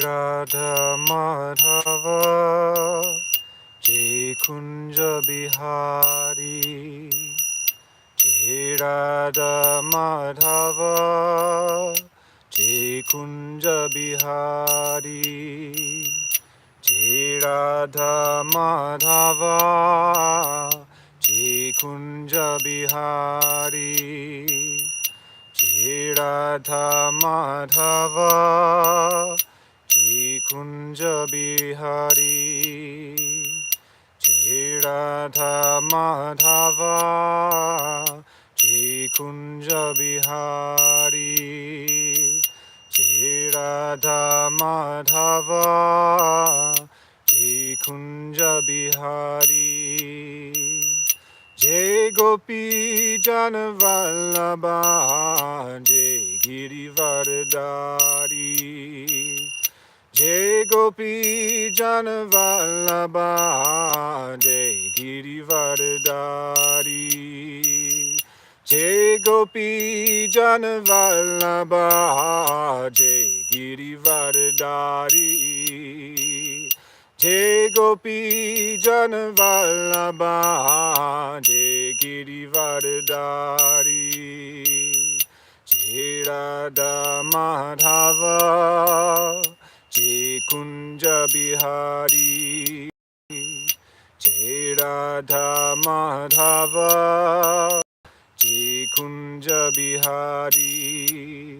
Radha Madhava Jai Kunja Bihari Jai Radha Madhava Jai Kunja Bihari Jai Radha Madhava Jai Kunja Bihari Jai Radha Madhava Jai Kunja Bihari Jai Radha Madhava Jai Kunja Bihari Jai Radha Madhava Jai Kunja Bihari Jai Gopi Jana Vallabha Jai Girivardhari Jai Gopi Jana Vallabha Jai Girivardhari Jai Gopi Jana Vallabha Jai Girivardhari Jai Gopi Jana Vallabha Jai Girivardhari Jai Radha Madhava Jai Kunja Bihari Jai Radha Madhava Jai Kunja Bihari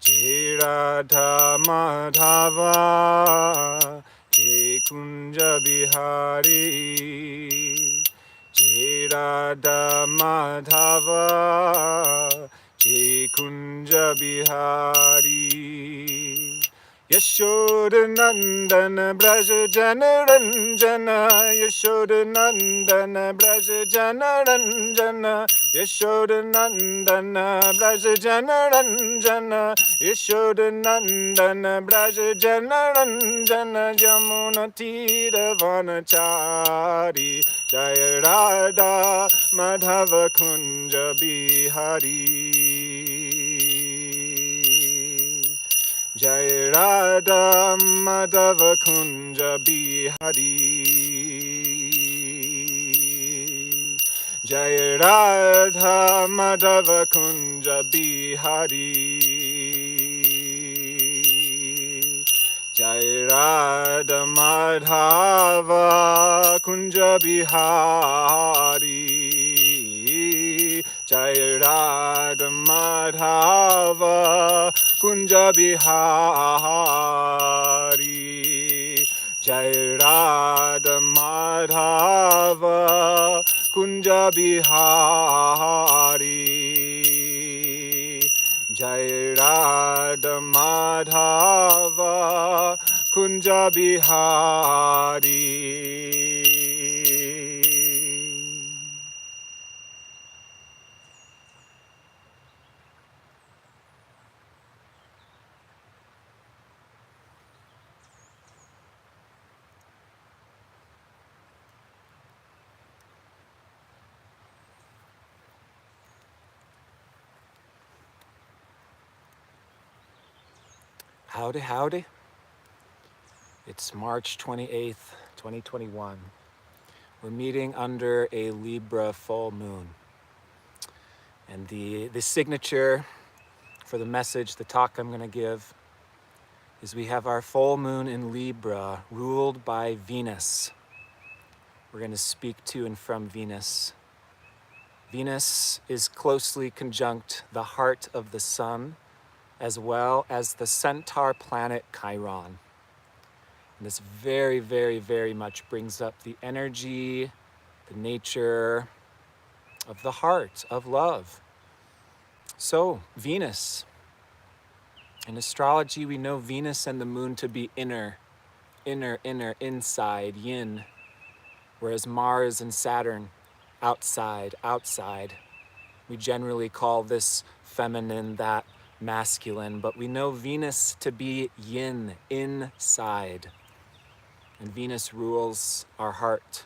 Jai Radha Madhava Jai Kunja Bihari Jai Radha Madhava Jai Kunja Bihari Yashodanandana Braja Jana Ranjana Yashodanandana Braja Jana Ranjana Yashodanandana Braja Jana Ranjana Yashodanandana Braja Jana Ranjana Yamuna Tira Vanachari Jaya Radha Madhava Kunja Bihari Jai Radha Madhava Kunja Bihari Jai Radha Madhava Kunja Bihari Jai Radha Madhava Kunja Bihari Jai Radha Madhava Kunja Bihari Jai Radha Madhava Kunja Bihari Jai Radha Madhava Kunja Bihari. Howdy, howdy. It's March 28th, 2021. We're meeting under a Libra full moon. And the signature for the message, the talk I'm going to give, is we have our full moon in Libra, ruled by Venus. We're going to speak to and from Venus. Venus is closely conjunct the heart of the sun, as well as the centaur planet Chiron. And this very, very, very much brings up the energy, the nature of the heart, of love. So, Venus. In astrology, we know Venus and the moon to be inner, inside, yin. Whereas Mars and Saturn, outside. We generally call this feminine, that masculine, but we know Venus to be yin, inside. And Venus rules our heart,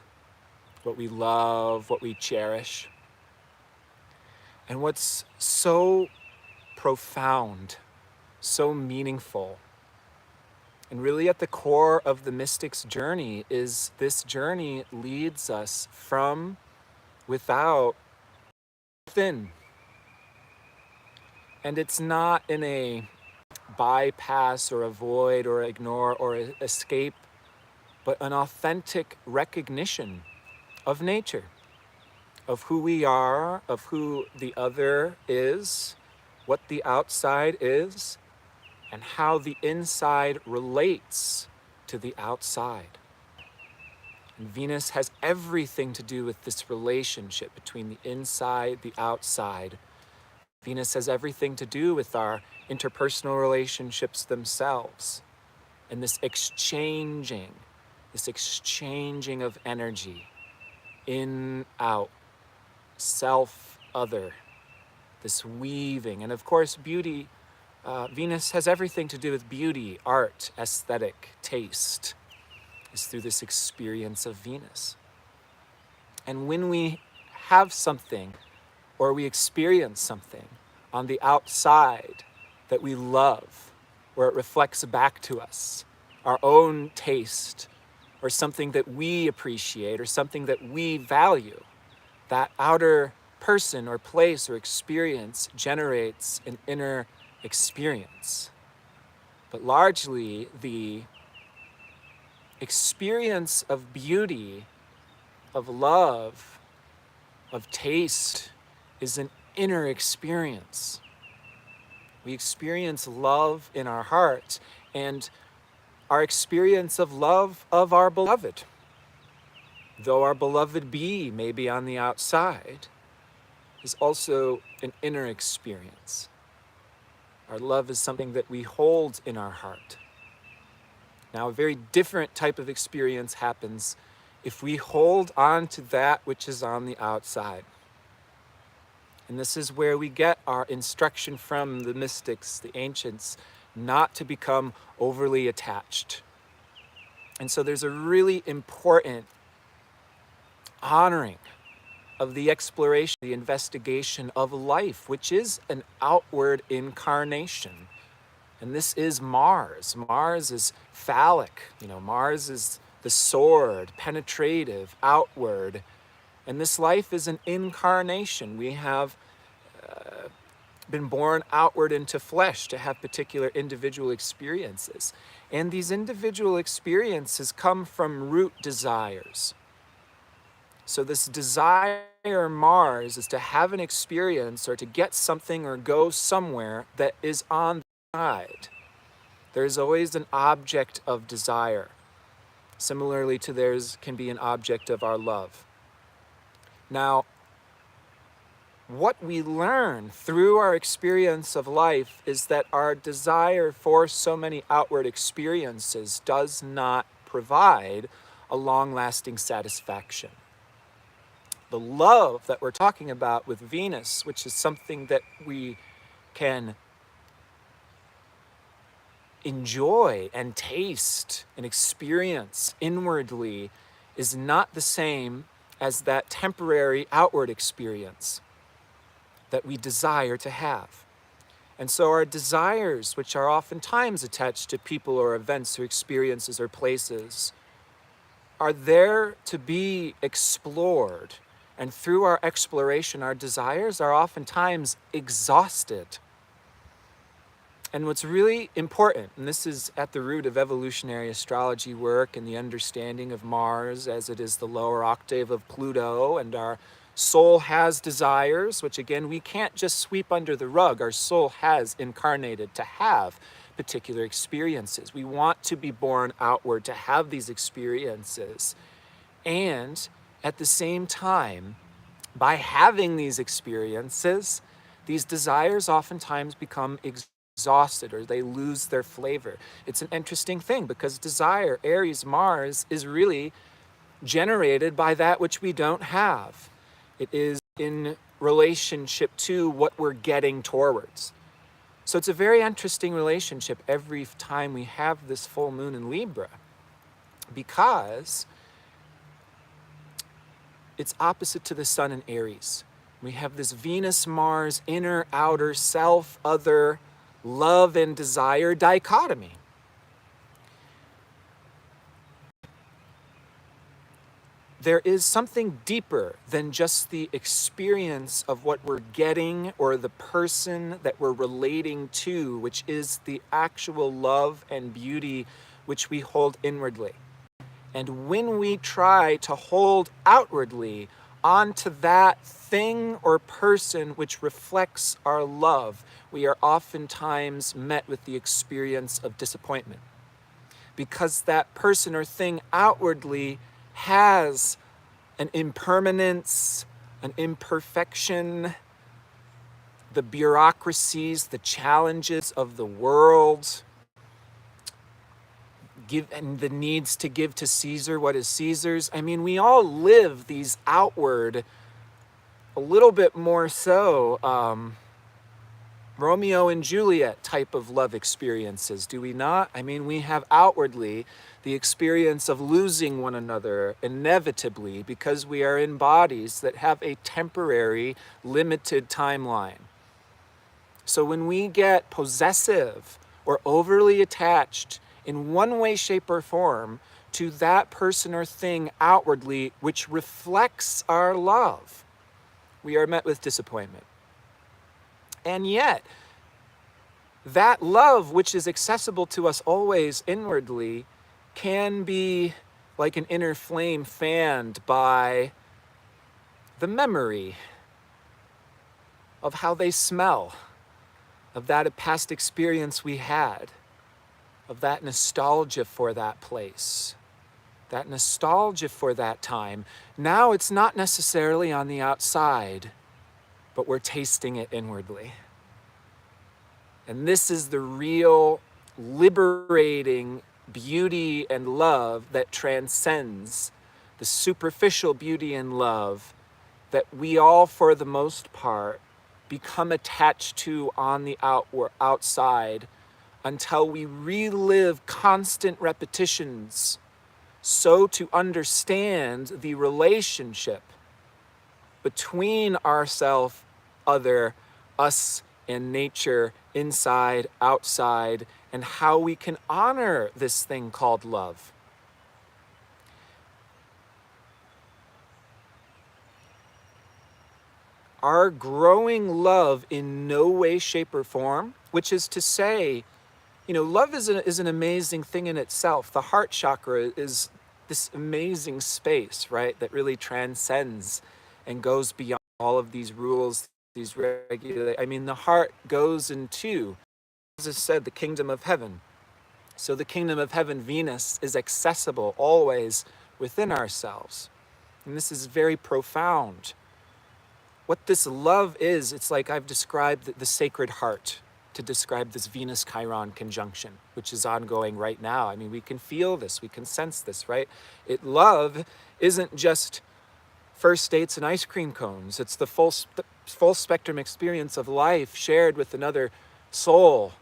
what we love, what we cherish. And what's so profound, so meaningful, And really at the core of the mystic's journey is this journey leads us from without within. And it's not in a bypass or avoid or ignore or escape, but an authentic recognition of nature, of who we are, of who the other is, what the outside is, and how the inside relates to the outside. And Venus has everything to do with this relationship between the inside, the outside. Venus has everything to do with our interpersonal relationships themselves, and this exchanging of energy, in, out, self, other, this weaving. And of course, beauty, Venus has everything to do with beauty, art, aesthetic, taste, is through this experience of Venus. And when we have something or we experience something on the outside that we love, where it reflects back to us our own taste or something that we appreciate or something that we value, that outer person or place or experience generates an inner experience. But largely, the experience of beauty, of love, of taste is an inner experience. We experience love in our heart, and our experience of love of our beloved, though our beloved may be on the outside, is also an inner experience. Our love is something that we hold in our heart. Now, a very different type of experience happens if we hold on to that which is on the outside. And this is where we get our instruction from the mystics, the ancients, not to become overly attached. And so there's a really important honoring of the exploration, the investigation of life, which is an outward incarnation. And this is Mars. Mars is phallic. Mars is the sword, penetrative, outward. And this life is an incarnation. We have been born outward into flesh to have particular individual experiences. And these individual experiences come from root desires. So this desire, Mars, is to have an experience or to get something or go somewhere that is on the side. There's always an object of desire. Similarly to theirs can be an object of our love. Now, what we learn through our experience of life is that our desire for so many outward experiences does not provide a long-lasting satisfaction. The love that we're talking about with Venus, which is something that we can enjoy and taste and experience inwardly, is not the same as that temporary outward experience that we desire to have. And so our desires, which are oftentimes attached to people or events or experiences or places, are there to be explored. And through our exploration, our desires are oftentimes exhausted. And what's really important, and this is at the root of evolutionary astrology work and the understanding of Mars as it is the lower octave of Pluto, and our soul has desires, which again, we can't just sweep under the rug. Our soul has incarnated to have particular experiences. We want to be born outward to have these experiences. And at the same time, by having these experiences, these desires oftentimes become exhausted or they lose their flavor. It's an interesting thing because desire, Aries, Mars, is really generated by that which we don't have. It is in relationship to what we're getting towards. So it's a very interesting relationship every time we have this full moon in Libra, because it's opposite to the sun in Aries. We have this Venus-Mars inner, outer, self, other, love and desire dichotomy. there is something deeper than just the experience of what we're getting or the person that we're relating to, which is the actual love and beauty which we hold inwardly. And when we try to hold outwardly onto that thing or person which reflects our love, we are oftentimes met with the experience of disappointment. Because that person or thing outwardly has an impermanence, an imperfection, the bureaucracies, the challenges of the world, and the needs to give to Caesar what is Caesar's. I mean, we all live these outward, a little bit more so, Romeo and Juliet type of love experiences, do we not? I mean, we have outwardly the experience of losing one another inevitably because we are in bodies that have a temporary, limited timeline. So when we get possessive or overly attached in one way, shape, or form to that person or thing outwardly, which reflects our love, we are met with disappointment. And yet, that love, which is accessible to us always inwardly, can be like an inner flame fanned by the memory of how they smell, of that past experience we had, of that nostalgia for that place, that nostalgia for that time. Now it's not necessarily on the outside, but we're tasting it inwardly. And this is the real liberating beauty and love that transcends the superficial beauty and love that we all, for the most part, become attached to on the outside until we relive constant repetitions so to understand the relationship between ourself, other, us, and nature, inside, outside, and how we can honor this thing called love. Our growing love in no way, shape, or form, which is to say, love is an amazing thing in itself. The heart chakra is this amazing space, right, that really transcends and goes beyond all of these rules, these regulations. I mean, the heart goes into, as I said, the kingdom of heaven. So the kingdom of heaven, Venus, is accessible always within ourselves. And this is very profound. What this love is, it's like I've described the sacred heart to describe this Venus-Chiron conjunction, which is ongoing right now. I mean, we can feel this, we can sense this, right? Love isn't just first dates and ice cream cones. It's the full spectrum experience of life shared with another soul.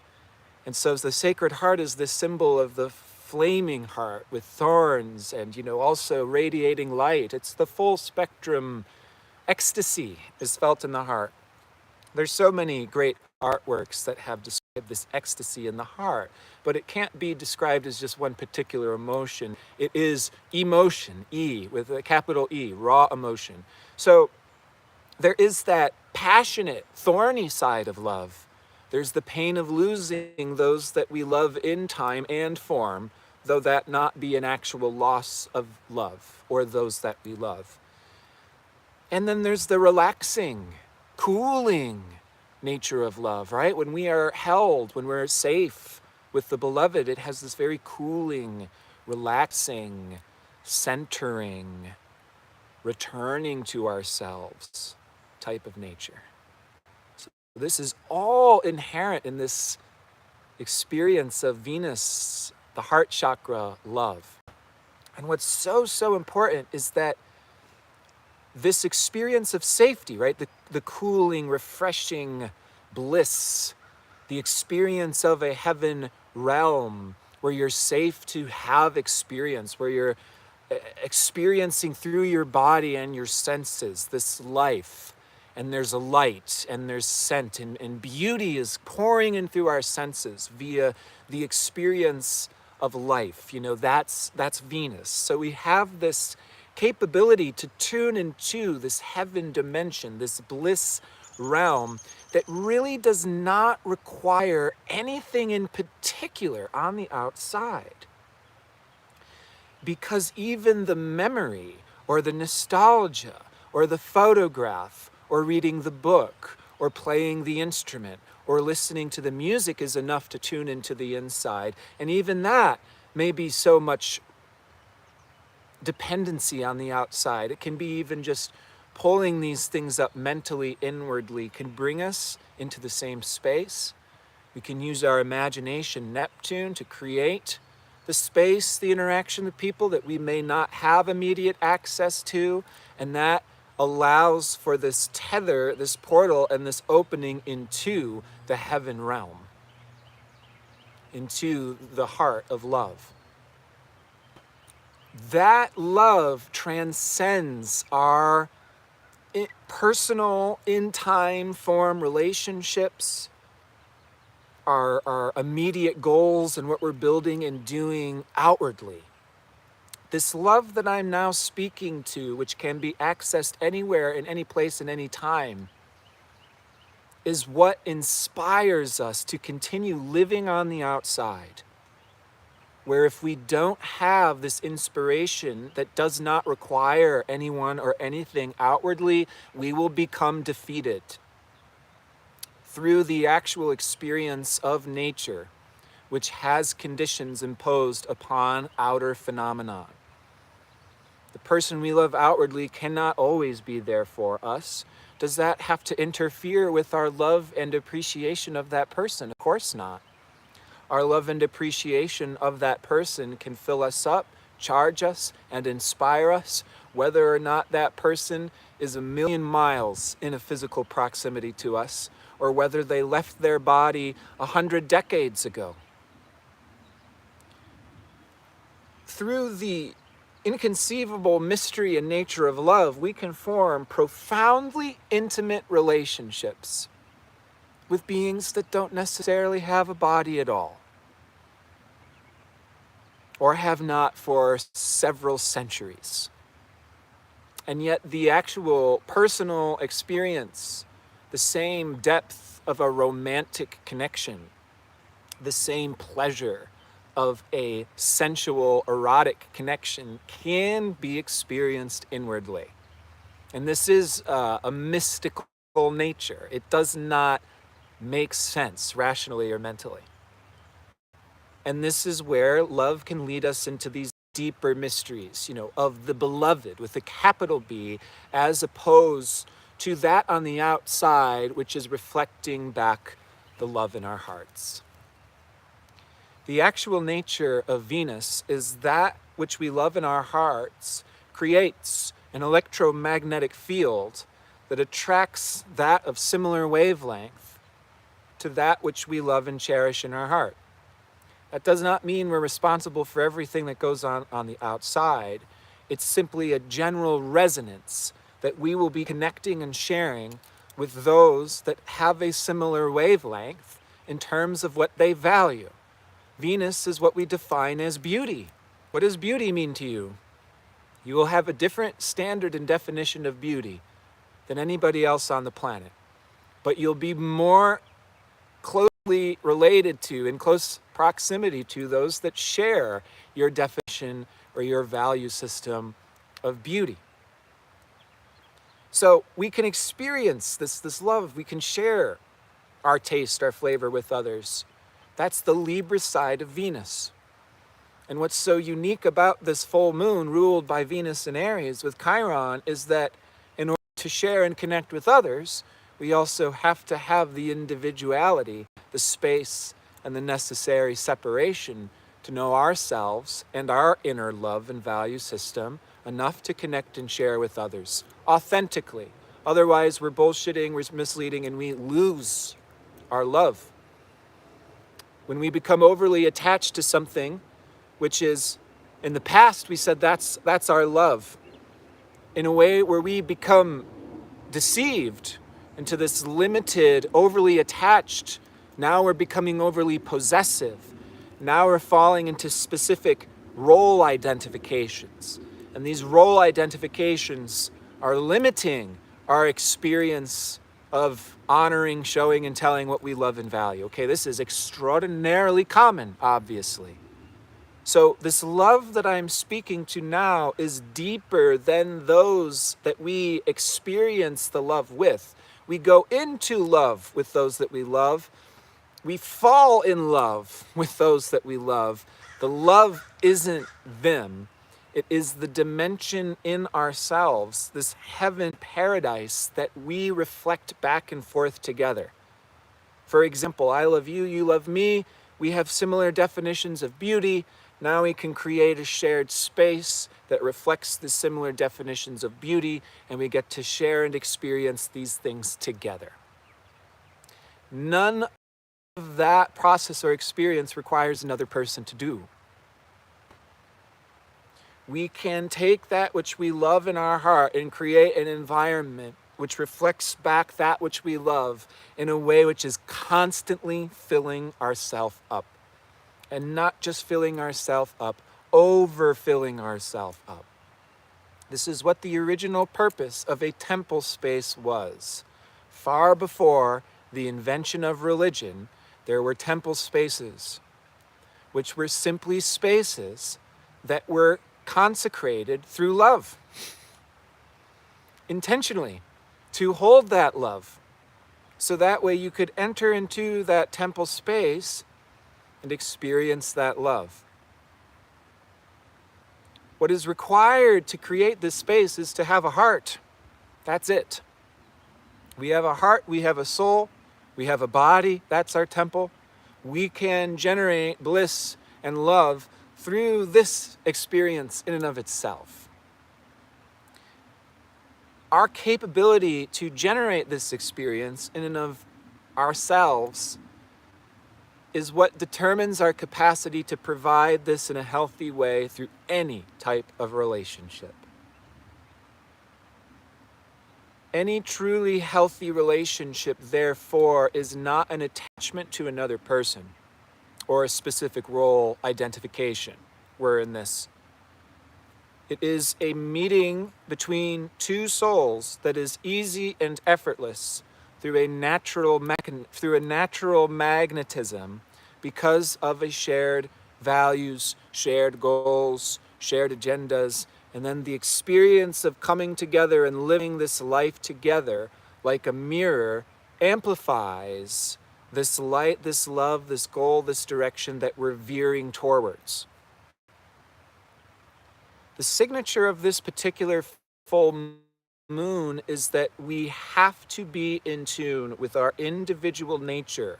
And so the sacred heart is the symbol of the flaming heart with thorns and, also radiating light. It's the full spectrum ecstasy is felt in the heart. There's so many great artworks that have described this ecstasy in the heart, but it can't be described as just one particular emotion. It is emotion, E, with a capital E, raw emotion. So there is that passionate, thorny side of love. There's the pain of losing those that we love in time and form, though that not be an actual loss of love or those that we love. And then there's the relaxing, cooling nature of love, right? When we are held, when we're safe with the beloved, it has this very cooling, relaxing, centering, returning to ourselves type of nature. So this is all inherent in this experience of Venus, the heart chakra, love. And what's so important is that this experience of safety, right? The cooling, refreshing bliss, the experience of a heaven realm where you're safe to have experience, where you're experiencing through your body and your senses this life. And there's a light and there's scent and beauty is pouring in through our senses via the experience of life. That's Venus. So we have this capability to tune into this heaven dimension, this bliss realm that really does not require anything in particular on the outside. Because even the memory or the nostalgia or the photograph or reading the book or playing the instrument or listening to the music is enough to tune into the inside. And even that may be so much dependency on the outside. It can be even just pulling these things up mentally, inwardly, can bring us into the same space. We can use our imagination, Neptune, to create the space, the interaction with people that we may not have immediate access to, and that allows for this tether, this portal, and this opening into the heaven realm, into the heart of love. That love transcends our personal, in-time form relationships, our immediate goals and what we're building and doing outwardly. This love that I'm now speaking to, which can be accessed anywhere, in any place, in any time, is what inspires us to continue living on the outside. Where if we don't have this inspiration that does not require anyone or anything outwardly, we will become defeated through the actual experience of nature, which has conditions imposed upon outer phenomena. The person we love outwardly cannot always be there for us. Does that have to interfere with our love and appreciation of that person? Of course not. Our love and appreciation of that person can fill us up, charge us, and inspire us, whether or not that person is a million miles in a physical proximity to us, or whether they left their body 100 decades ago. Through the inconceivable mystery and nature of love, we can form profoundly intimate relationships with beings that don't necessarily have a body at all, or have not for several centuries. And yet the actual personal experience, the same depth of a romantic connection, the same pleasure of a sensual, erotic connection can be experienced inwardly. And this is a mystical nature. It does not make sense rationally or mentally. And this is where love can lead us into these deeper mysteries, of the beloved with a capital B, as opposed to that on the outside, which is reflecting back the love in our hearts. The actual nature of Venus is that which we love in our hearts creates an electromagnetic field that attracts that of similar wavelength to that which we love and cherish in our heart. That does not mean we're responsible for everything that goes on the outside. It's simply a general resonance that we will be connecting and sharing with those that have a similar wavelength in terms of what they value. Venus is what we define as beauty. What does beauty mean to you? You will have a different standard and definition of beauty than anybody else on the planet. But you'll be more closely related to, in close proximity to, those that share your definition or your value system of beauty. So we can experience this love. We can share our taste, our flavor with others. That's the Libra side of Venus. And what's so unique about this full moon ruled by Venus in Aries with Chiron is that in order to share and connect with others, we also have to have the individuality, the space, and the necessary separation to know ourselves and our inner love and value system enough to connect and share with others authentically. Otherwise, we're bullshitting, we're misleading, and we lose our love. When we become overly attached to something, which is, in the past, we said that's our love, in a way where we become deceived into this limited, overly attached. Now we're becoming overly possessive. Now we're falling into specific role identifications. And these role identifications are limiting our experience of honoring, showing, and telling what we love and value. Okay, this is extraordinarily common, obviously. So this love that I'm speaking to now is deeper than those that we experience the love with. We go into love with those that we love. We fall in love with those that we love. The love isn't them. It is the dimension in ourselves, this heaven paradise that we reflect back and forth together. For example, I love you, you love me. We have similar definitions of beauty. Now we can create a shared space that reflects the similar definitions of beauty, and we get to share and experience these things together. None of that process or experience requires another person to do. We can take that which we love in our heart and create an environment which reflects back that which we love in a way which is constantly filling ourselves up. And not just filling ourselves up, overfilling ourselves up. This is what the original purpose of a temple space was. Far before the invention of religion, there were temple spaces, which were simply spaces that were consecrated through love, intentionally, to hold that love. So that way you could enter into that temple space and experience that love. What is required to create this space is to have a heart. That's it. We have a heart, we have a soul, we have a body, that's our temple. We can generate bliss and love through this experience in and of itself. Our capability to generate this experience in and of ourselves is what determines our capacity to provide this in a healthy way through any type of relationship. Any truly healthy relationship, therefore, is not an attachment to another person or a specific role identification. We're in this. It is a meeting between two souls that is easy and effortless through a natural magnetism because of a shared values, shared goals, shared agendas, and then the experience of coming together and living this life together like a mirror amplifies this light, this love, this goal, this direction that we're veering towards. The signature of this particular full moon is that we have to be in tune with our individual nature,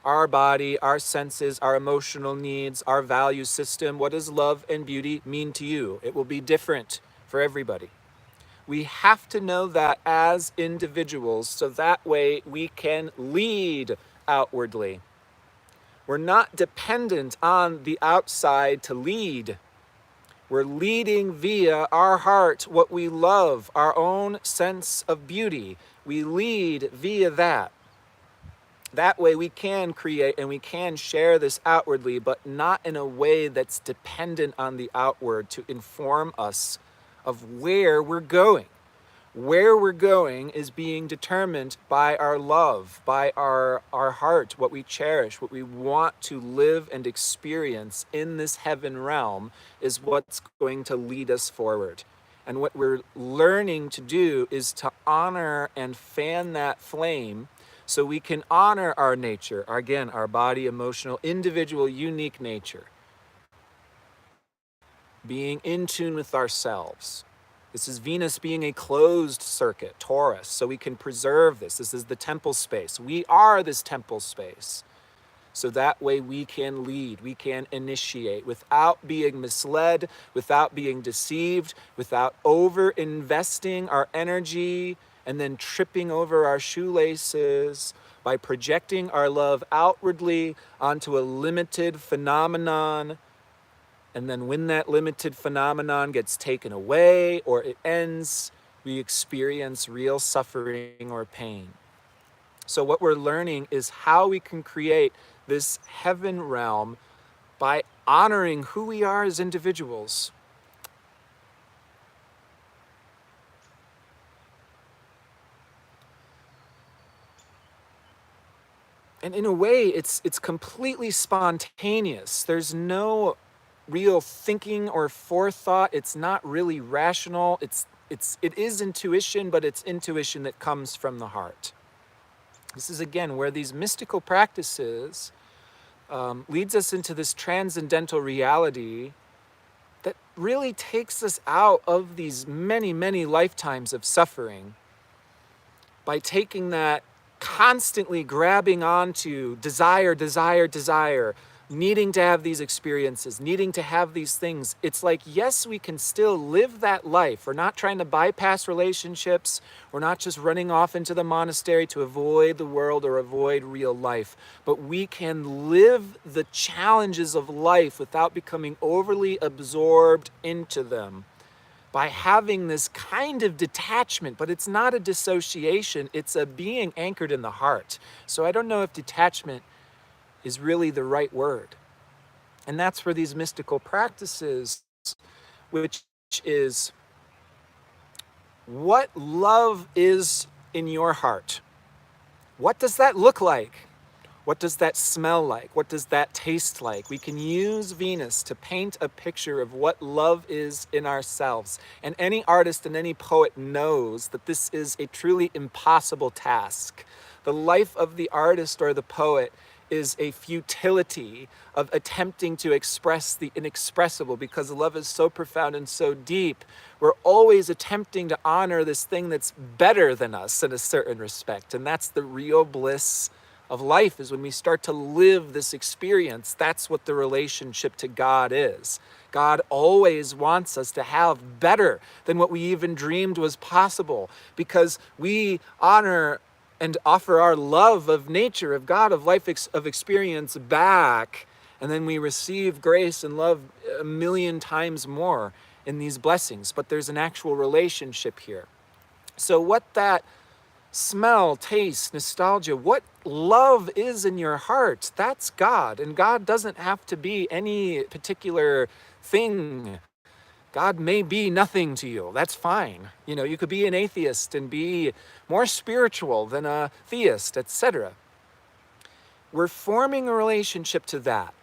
our body, our senses, our emotional needs, our value system. What does love and beauty mean to you? It will be different for everybody. We have to know that as individuals, so that way we can lead outwardly. We're not dependent on the outside to lead. We're leading via our heart, what we love, our own sense of beauty. We lead via that. That way we can create and we can share this outwardly, but not in a way that's dependent on the outward to inform us of where we're going. Where we're going is being determined by our love, by our heart, what we cherish, what we want to live and experience in this heaven realm is what's going to lead us forward. And what we're learning to do is to honor and fan that flame so we can honor our nature, again, our body, emotional, individual, unique nature. Being in tune with ourselves. This is Venus being a closed circuit, Taurus, so we can preserve this. This is the temple space. We are this temple space. So that way we can lead, we can initiate without being misled, without being deceived, without over-investing our energy and then tripping over our shoelaces by projecting our love outwardly onto a limited phenomenon. And then when that limited phenomenon gets taken away or it ends, we experience real suffering or pain. So what we're learning is how we can create this heaven realm by honoring who we are as individuals. And in a way, it's completely spontaneous. There's no real thinking or forethought. It's not really rational. It is intuition, but it's intuition that comes from the heart. This is again where these mystical practices leads us into this transcendental reality that really takes us out of these many, many lifetimes of suffering by taking that constantly grabbing onto desire, desire, desire, needing to have these experiences, needing to have these things. It's like, yes, we can still live that life. We're not trying to bypass relationships. We're not just running off into the monastery to avoid the world or avoid real life. But we can live the challenges of life without becoming overly absorbed into them, by having this kind of detachment. But it's not a dissociation, it's a being anchored in the heart. So I don't know if detachment is really the right word. And that's where these mystical practices, which is what love is in your heart. What does that look like? What does that smell like? What does that taste like? We can use Venus to paint a picture of what love is in ourselves. And any artist and any poet knows that this is a truly impossible task. The life of the artist or the poet is a futility of attempting to express the inexpressible, because love is so profound and so deep. We're always attempting to honor this thing that's better than us in a certain respect. And that's the real bliss of life, is when we start to live this experience. That's what the relationship to God is. God always wants us to have better than what we even dreamed was possible, because we honor and offer our love of nature, of God, of life, of experience back, and then we receive grace and love a million times more in these blessings. But there's an actual relationship here. So what that smell, taste, nostalgia, what love is in your heart, that's God. And God doesn't have to be any particular thing. God may be nothing to you. That's fine. You know, you could be an atheist and be more spiritual than a theist, etc. We're forming a relationship to that.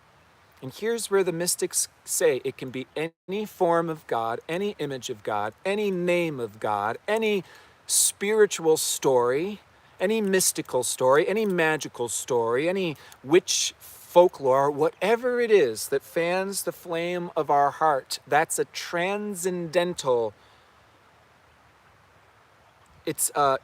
And here's where the mystics say it can be any form of God, any image of God, any name of God, any spiritual story, any mystical story, any magical story, any witch folklore, whatever it is that fans the flame of our heart. That's a transcendental, it's a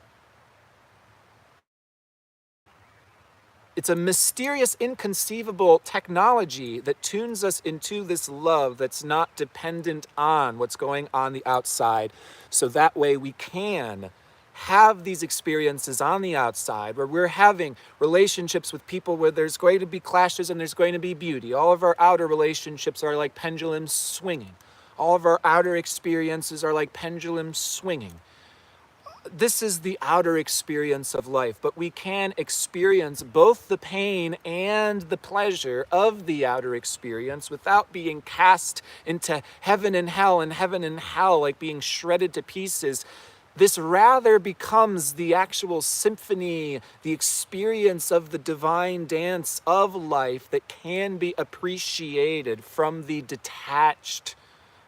mysterious, inconceivable technology that tunes us into this love that's not dependent on what's going on the outside. So that way we can have these experiences on the outside where we're having relationships with people where there's going to be clashes and there's going to be beauty. All of our outer relationships are like pendulums swinging. All of our outer experiences are like pendulums swinging. This is the outer experience of life, but we can experience both the pain and the pleasure of the outer experience without being cast into heaven and hell, like being shredded to pieces. This rather becomes the actual symphony, the experience of the divine dance of life that can be appreciated from the detached,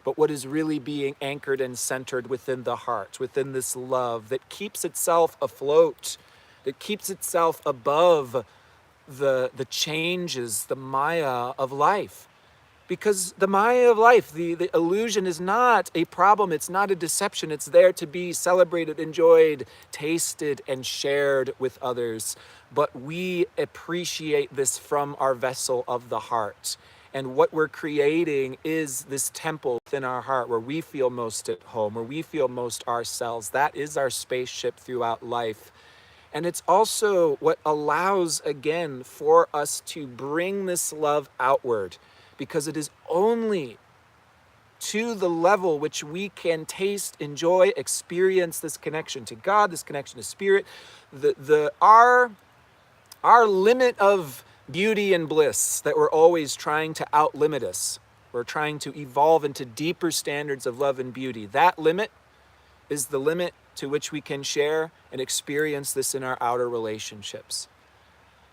but what is really being anchored and centered within the heart, within this love that keeps itself afloat, that keeps itself above the changes, the Maya of life. Because the Maya of life, the illusion is not a problem, it's not a deception, it's there to be celebrated, enjoyed, tasted, and shared with others. But we appreciate this from our vessel of the heart. And what we're creating is this temple within our heart where we feel most at home, where we feel most ourselves. That is our spaceship throughout life. And it's also what allows, again, for us to bring this love outward, because it is only to the level which we can taste, enjoy, experience this connection to God, this connection to spirit, our limit of beauty and bliss that we're always trying to outlimit us. We're trying to evolve into deeper standards of love and beauty. That limit is the limit to which we can share and experience this in our outer relationships.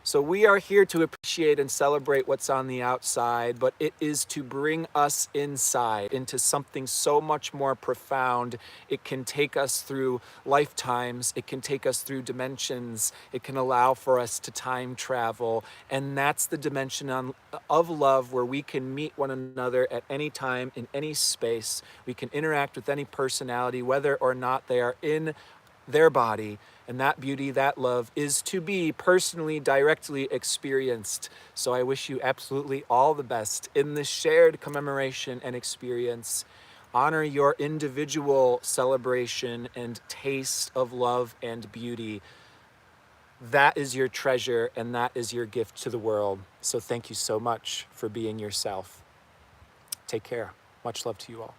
So we are here to appreciate and celebrate what's on the outside, but it is to bring us inside into something so much more profound. It can take us through lifetimes, it can take us through dimensions, it can allow for us to time travel, and that's the dimension of love where we can meet one another at any time, in any space. We can interact with any personality, whether or not they are in their body, and that beauty, that love is to be personally, directly experienced. So I wish you absolutely all the best in this shared commemoration and experience. Honor your individual celebration and taste of love and beauty. That is your treasure, and that is your gift to the world. So thank you so much for being yourself. Take care. Much love to you all.